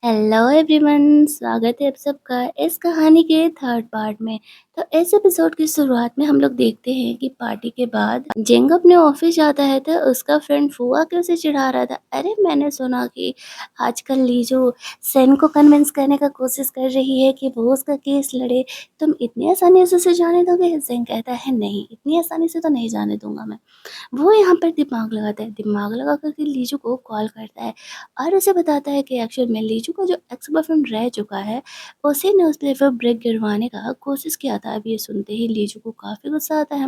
Hello everyone, स्वागत है आप सबका इस कहानी के थर्ड पार्ट में। तो इस एपिसोड की शुरुआत में हम लोग देखते हैं कि पार्टी के बाद जिंग अपने ऑफिस जाता है तो उसका फ्रेंड फुआ के उसे चिढ़ा रहा था। अरे मैंने सुना कि आजकल लीजो सेन को कन्विंस करने का कोशिश कर रही है कि वो उसका केस लड़े। तुम इतनी आसानी से उसे जाने दोगे? जिंग कहता है नहीं, इतनी आसानी से तो नहीं जाने दूंगा मैं। वो यहाँ पर दिमाग लगाता है, दिमाग लगा कर के लीजू को कॉल करता है और उसे बताता है कि एक्चुअल में लीजू का जो एक्स बॉयफ्रेंड रह चुका है, उसी ने उस पर ब्रेक गिरवाने का कोशिश किया था। अब ये सुनते ही लीजू को काफ़ी गुस्सा आता है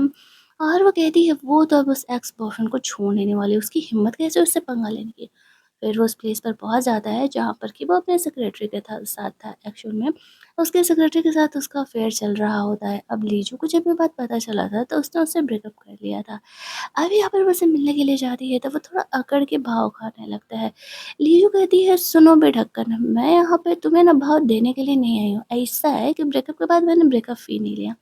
और वो कहती है वो तो अब उस एक्स बॉयफ्रेंड को छोड़ने नहीं वाली, उसकी हिम्मत कैसे उससे पंगा लेने की। फिर वो उस प्लेस पर पहुंच जाता है जहाँ पर कि वो अपने सेक्रेटरी के साथ था। एक्चुअल में उसके सेक्रेटरी के साथ उसका अफेयर चल रहा होता है। अब लीजू को जब ये बात पता चला था तो उसने उससे ब्रेकअप कर लिया था। अब यहाँ पर वो उसे मिलने के लिए जाती है तो वो थोड़ा अकड़ के भाव खाने लगता है। लीजू कहती है सुनो बेढक्कन, मैं यहाँ पे तुम्हें ना भाव देने के लिए नहीं आई हूँ। ऐसा है कि ब्रेकअप के बाद मैंने ब्रेकअप फी नहीं लिया,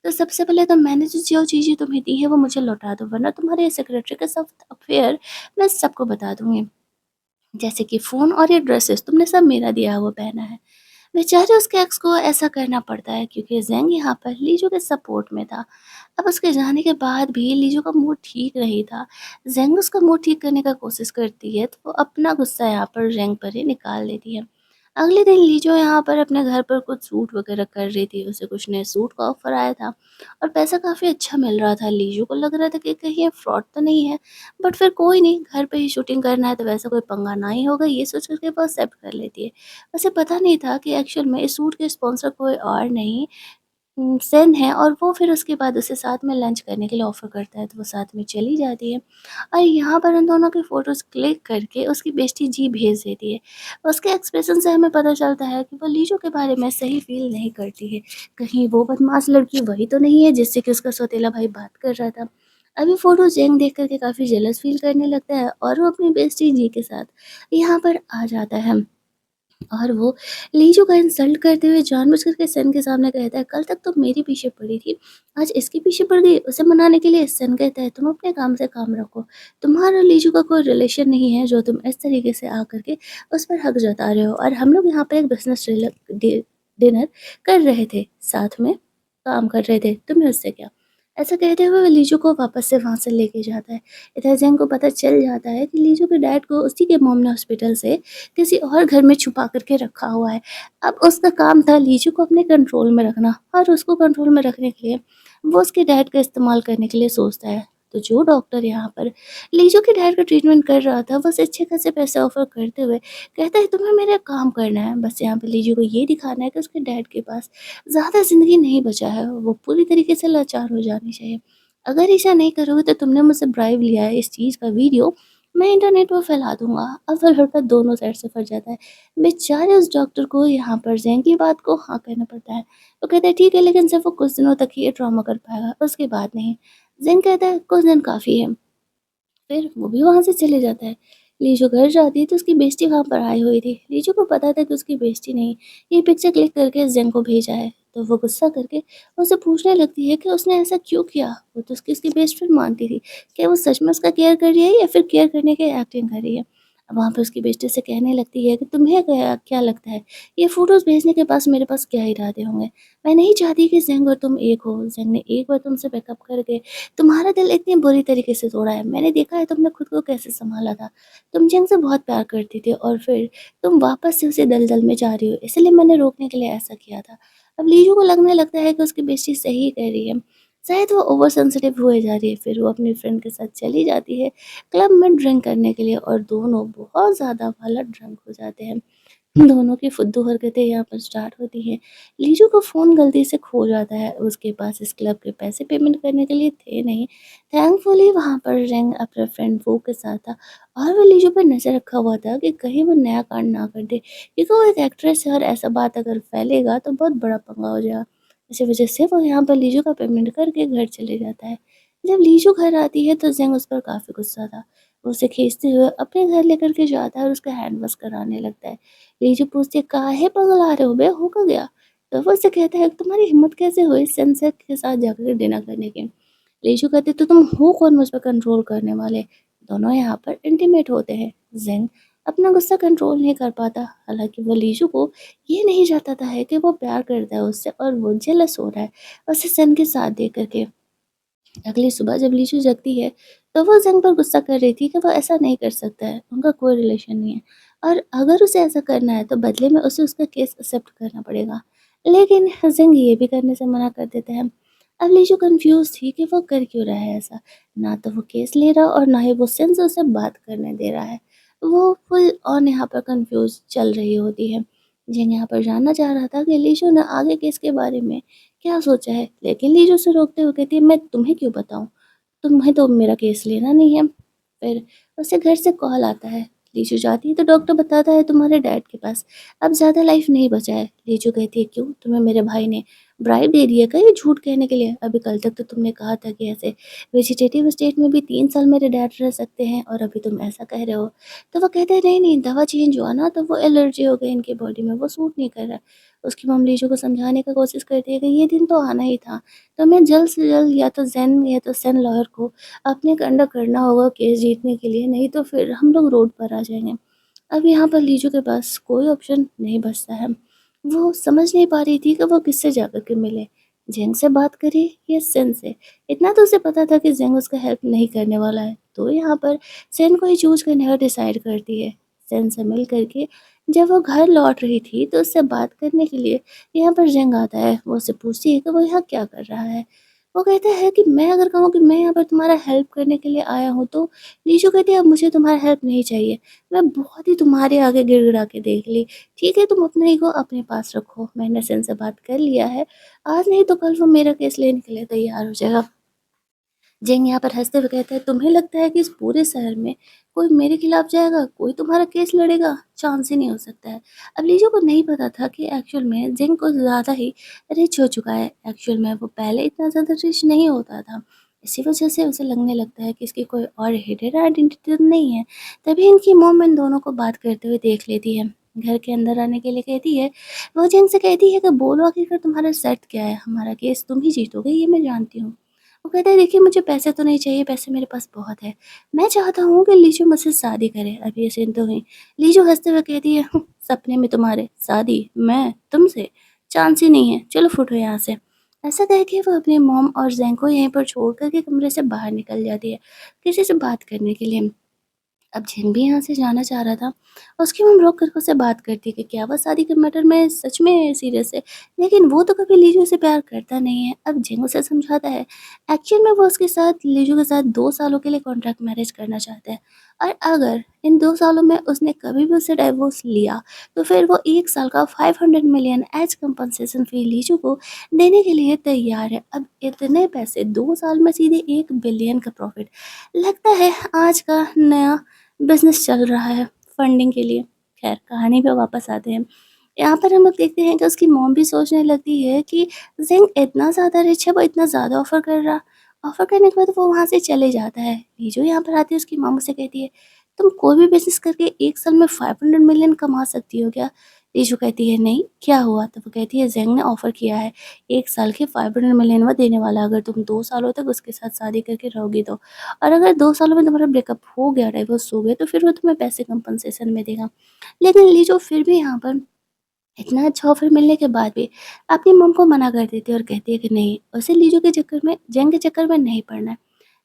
तो सबसे पहले तो मैंने जो चीज़ें तुम्हें दी है वो मुझे लौटा दो, वरना तुम्हारे सेक्रेटरी के साथ अफेयर मैं सबको बता दूंगी। जैसे कि फ़ोन और ये ड्रेसेस तुमने सब मेरा दिया हुआ पहना है। बेचारे उसके एक्स को ऐसा करना पड़ता है क्योंकि ज़ेंग यहाँ पर लीजो के सपोर्ट में था। अब उसके जाने के बाद भी लीजो का मूड ठीक नहीं था। ज़ेंग उसका मूड ठीक करने का कोशिश करती है तो वो अपना गुस्सा यहाँ पर ज़ेंग पर ही निकाल देती है। अगले दिन लीजो यहाँ पर अपने घर पर कुछ सूट वगैरह कर रही थी, उसे कुछ नए सूट का ऑफर आया था और पैसा काफ़ी अच्छा मिल रहा था। लीजो को लग रहा था कि कहीं ये फ्रॉड तो नहीं है, बट फिर कोई नहीं, घर पे ही शूटिंग करना है तो वैसा कोई पंगा ना ही होगा, ये सोच करके वो एक्सेप्ट कर लेती है। उसे पता नहीं था कि एक्चुअल में इस सूट के स्पॉन्सर कोई और नहीं सेन है और वो फिर उसके बाद उसे साथ में लंच करने के लिए ऑफ़र करता है तो वो साथ में चली जाती है और यहाँ पर उन दोनों की फ़ोटोज़ क्लिक करके उसकी बेस्टी जी भेज देती है। उसके एक्सप्रेशन से हमें पता चलता है कि वो लीजो के बारे में सही फ़ील नहीं करती है। कहीं वो बदमाश लड़की वही तो नहीं है जिससे कि उसका सौतेला भाई बात कर रहा था। अभी फ़ोटो जेंग देख कर के काफ़ी जेलस फ़ील करने लगता है और वो अपनी बेस्टी जी के साथ यहाँ पर आ जाता है। और वो लीजू का इंसल्ट करते हुए जानबूझ कर के सन के सामने कहता है कल तक तो मेरे पीछे पड़ी थी, आज इसके पीछे पड़ गई। उसे मनाने के लिए सन कहता है तुम अपने काम से काम रखो, तुम्हारा लीजू का कोई रिलेशन नहीं है जो तुम इस तरीके से आकर के उस पर हक जता रहे हो। और हम लोग यहाँ पर एक बिजनेस डिनर कर रहे थे, साथ में काम कर रहे थे, तुम्हें उससे क्या। ऐसा कहते हुए वो लीजू को वापस से वहाँ से लेके जाता है। इधर जैंग को पता चल जाता है कि लीजू के डैड को उसी के मॉम ने हॉस्पिटल से किसी और घर में छुपा करके रखा हुआ है। अब उसका काम था लीजू को अपने कंट्रोल में रखना और उसको कंट्रोल में रखने के लिए वो उसके डैड का इस्तेमाल करने के लिए सोचता है। तो जो डॉक्टर यहाँ पर लीजू के डैड का ट्रीटमेंट कर रहा था वो उसे अच्छे खासे पैसे ऑफर करते हुए कहता है तुम्हें मेरा काम करना है, बस यहाँ पे लीजू को ये दिखाना है कि उसके डैड के पास ज़्यादा ज़िंदगी नहीं बचा है, वो पूरी तरीके से लाचार हो जानी चाहिए। अगर ऐसा नहीं करोगे तो तुमने मुझसे ब्राइब लिया है, इस चीज़ का वीडियो मैं इंटरनेट पर फैला दूँगा। अब वो लड़का दोनों साइड से फँस जाता है। बेचारे उस डॉक्टर को यहाँ पर ज़ेंग की बात को हाँ कहना पड़ता है। वो कहता है ठीक है, लेकिन सिर्फ़ वो कुछ दिनों तक ही ये ड्रामा कर पाएगा, उसके बाद नहीं। ज़ेंग कहता है कुछ दिन काफ़ी है। फिर वो भी वहाँ से चले जाता है। लीजो घर जाती है तो उसकी बेइज़्ज़ती वहाँ पर आई हुई थी। लीजो को पता था कि उसकी बेइज़्ज़ती नहीं, ये पिक्चर क्लिक करके ज़ेंग को भेजा है। तो वो गुस्सा करके उससे पूछने लगती है कि उसने ऐसा क्यों किया? वो तो उसकी बेस्ट फ्रेंड मानती थी। क्या वो सच में उसका केयर कर रही है या फिर केयर करने की एक्टिंग कर रही है? अब वहाँ पे उसकी बेइज़्ज़ती से कहने लगती है कि तुम्हें क्या क्या लगता है, ये फ़ोटोज़ भेजने के पास मेरे पास क्या इरादे होंगे? मैं नहीं चाहती कि ज़ेंग और तुम एक हो। ज़ेंग ने एक बार तुमसे ब्रेकअप करके तुम्हारा दिल इतनी बुरी तरीके से तोड़ा है। मैंने देखा है तुमने खुद को कैसे सँभाला था। तुम जिन से बहुत प्यार करती थी और फिर तुम वापस से उसी दलदल में जा रही हो, इसलिए मैंने रोकने के लिए ऐसा किया था। अब लीजू को लगने लगता है कि उसकी बेइज़्ज़ती सही कह रही है। शायद वो ओवर सेंसिटिव हुए जा रही है। फिर वो अपनी फ्रेंड के साथ चली जाती है क्लब में ड्रिंक करने के लिए और दोनों बहुत ज़्यादा वाला ड्रंक हो जाते हैं। दोनों की फुद्दू हरकतें यहाँ पर स्टार्ट होती हैं। लीजू का फ़ोन गलती से खो जाता है, उसके पास इस क्लब के पैसे पेमेंट करने के लिए थे नहीं। थैंकफुली वहाँ पर रेंग अपने फ्रेंड वो के साथ था और वो लीजू पर नज़र रखा हुआ था कि कहीं वो नया कांड ना कर दे, क्योंकि वो एक एक्ट्रेस है और ऐसा बात अगर फैलेगा तो बहुत बड़ा पंगा हो जाएगा। इसी वजह से वो यहाँ पर लीजू का पेमेंट करके घर चले जाता है। जब लीजू घर आती है तो जेंग उस पर काफ़ी गुस्सा था। वो उसे खींचते हुए अपने घर लेकर के जाता है और उसका हैंड वॉश कराने लगता है। लीजू पूछती है काहे पगला रहे हो बे, हो क्या गया? तो वो उससे कहता है तुम्हारी हिम्मत कैसे हुई सनसेट के साथ जाकर डिनर करने की? लीजू कहते तो तुम हो कौन मुझ पर कंट्रोल करने वाले? दोनों यहाँ पर इंटीमेट होते हैं। जिंग अपना गुस्सा कंट्रोल नहीं कर पाता। हालाँकि वो लीजू को ये नहीं जानता है कि वो प्यार करता है उससे और वो जेलस हो रहा है उसे सन के साथ देख कर के। अगली सुबह जब लीचू जगती है तो वो ज़ंग पर गुस्सा कर रही थी कि वो ऐसा नहीं कर सकता है, उनका कोई रिलेशन नहीं है और अगर उसे ऐसा करना है तो बदले में उसे उसका केस एक्सेप्ट करना पड़ेगा। लेकिन ज़ंग ये भी करने से मना कर देता है। अब लीचू कंफ्यूज थी कि वो कर क्यों रहा है ऐसा, ना तो वो केस ले रहा और ना ही वो सेंस उसे बात करने दे रहा है। वो फुल ऑन यहाँ पर कंफ्यूज चल रही होती है। जिन यहाँ पर जानना चाह रहा था कि लीचू ने आगे केस के बारे में क्या सोचा है? लेकिन लीजू उसे रोकते हुए कहती है, मैं तुम्हें क्यों बताऊँ? तुम्हें तो मेरा केस लेना नहीं है। फिर उसे घर से कॉल आता है। लीजू जाती है तो डॉक्टर बताता है तुम्हारे डैड के पास अब ज़्यादा लाइफ नहीं बचा है। लीजू कहती है क्यों? तुम्हें मेरे भाई ने ब्राइब दे दी है क्या ये झूठ कहने के लिए? अभी कल तक तो तुमने कहा था कि ऐसे वेजिटेटिव स्टेट में भी 3 साल मेरे डैड रह सकते हैं और अभी तुम ऐसा कह रहे हो। तो वो कहते हैं नहीं दवा चेंज हुआ ना तो वो एलर्जी हो गई इनकी बॉडी में, वो सूट नहीं कर रहा। उसकी मम्मी लीजू को समझाने का कोशिश करती है कि ये दिन तो आना ही था, तो मैं जल्द से जल्द या तो ज़ेन या तो सेन लॉयर को अपने अंडर करना होगा केस जीतने के लिए, नहीं तो फिर हम लोग रोड पर आ जाएँगे। अब यहाँ पर लीजू के पास कोई ऑप्शन नहीं बचता है। वो समझ नहीं पा रही थी कि वो किससे जाकर के मिले, ज़ेंग से बात करे या सेन से। इतना तो उसे पता था कि ज़ेंग उसका हेल्प नहीं करने वाला है, तो यहाँ पर सेन को ही चूज़ करने का डिसाइड करती है। सेन से मिल कर के जब वो घर लौट रही थी तो उससे बात करने के लिए यहाँ पर ज़ेंग आता है। वो उससे पूछती है कि वो यहाँ क्या कर रहा है? वो कहता है कि मैं अगर कहूँ कि मैं यहाँ पर तुम्हारा हेल्प करने के लिए आया हूँ तो लीजू कहती है अब मुझे तुम्हारा हेल्प नहीं चाहिए। मैं बहुत ही तुम्हारे आगे गिड़गिड़ा के देख ली। ठीक है तुम अपने ईगो अपने पास रखो। मैंने सेन से बात कर लिया है। आज नहीं तो कल वो मेरा केस लेने के लिए तैयार हो जाएगा। जेंग यहाँ पर हँसते हुए कहता है, तुम्हें लगता है कि इस पूरे शहर में कोई मेरे खिलाफ जाएगा? कोई तुम्हारा केस लड़ेगा? चांस ही नहीं हो सकता है। अब लीजो को नहीं पता था कि एक्चुअल में जेंग कुछ ज़्यादा ही रिच हो चुका है। एक्चुअल में वो पहले इतना ज़्यादा रिच नहीं होता था। इसी वजह से उसे लगने लगता है कि इसकी कोई और हिडन आइडेंटिटी तो नहीं है। तभी इनकी मॉम इन दोनों को बात करते हुए देख लेती है। घर के अंदर आने के लिए कहती है। वो जेंग से कहती है कि बोलो आखिरकार तुम्हारा शर्त क्या है? हमारा केस तुम ही जीतोगे ये मैं जानती हूँ। वो कहता है देखिए मुझे पैसे तो नहीं चाहिए, पैसे मेरे पास बहुत है। मैं चाहता हूँ कि लीजू मुझसे शादी करे। अब ये सीन तो हुई। लीजू हँसते हुए कहती है सपने में तुम्हारे शादी? मैं तुमसे? चांस ही नहीं है। चलो फुटो यहाँ से। ऐसा कह के वो अपनी मॉम और ज़ैंग को यहीं पर छोड़ कर के कमरे से बाहर निकल जाती है, किसी से बात करने के लिए। अब जिन भी यहाँ से जाना चाह रहा था, उसकी मम रोक कर के उससे बात करती है कि क्या वह शादी के मैटर में सच में सीरियस है? लेकिन वो तो कभी लीजू से प्यार करता नहीं है। अब जिन उसे समझाता है, एक्चुअल में वो उसके साथ लीजू के साथ 2 सालों के लिए कॉन्ट्रैक्ट मैरिज करना चाहता है और अगर इन 2 सालों में उसने कभी भी उससे डिवोर्स लिया, तो फिर वो 1 साल का 500 मिलियन एज कंपनसेशन फ़ी लीजू को देने के लिए तैयार है। अब इतने पैसे 2 साल में सीधे 1 बिलियन का प्रॉफ़िट। लगता है आज का नया बिज़नेस चल रहा है फंडिंग के लिए। ख़ैर कहानी पे वापस आते हैं। यहाँ पर हम लोग देखते हैं कि उसकी मॉम भी सोचने लगती है कि ज़िंग इतना ज़्यादा रिच है, वो इतना ज़्यादा ऑफ़र कर रहा। ऑफ़र करने के बाद वो वहाँ से चले जाता है। लीजो यहाँ पर आती है उसकी मॉम से कहती है, "तुम कोई भी बिज़नेस करके 1 साल में 500 मिलियन कमा सकती हो क्या?" लीजो कहती है, "नहीं, क्या हुआ?" तो वो कहती है, "ज़िंग ने ऑफ़र किया है 1 साल के 500 मिलियन वो देने वाला है अगर तुम 2 सालों तक उसके साथ शादी करके रहोगी तो। और अगर 2 सालों में तुम्हारा ब्रेकअप हो गया, डाइवोर्स हो गया तो फिर वो तुम्हें पैसे कंपनसेशन में देगा।" लेकिन लीजो फिर भी यहाँ पर इतना अच्छा ऑफ़र मिलने के बाद भी अपनी मॉम को मना कर देती है और कहती है कि नहीं, उसे लीजो के चक्कर में ज़ेंग के चक्कर में नहीं पड़ना है।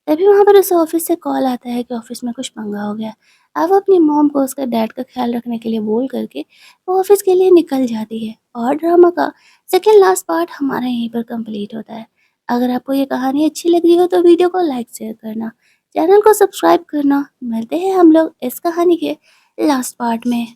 तभी वहाँ पर उसे ऑफ़िस से कॉल आता है कि ऑफ़िस में कुछ पंगा हो गया। अब वो अपनी मॉम को उसका डैड का ख़्याल रखने के लिए बोल कर के वो ऑफ़िस के लिए निकल जाती है और ड्रामा का सेकंड लास्ट पार्ट हमारा यहीं पर कंप्लीट होता है। अगर आपको ये कहानी अच्छी लग रही हो तो वीडियो को लाइक शेयर करना, चैनल को सब्सक्राइब करना। मिलते हैं हम लोग इस कहानी के लास्ट पार्ट में।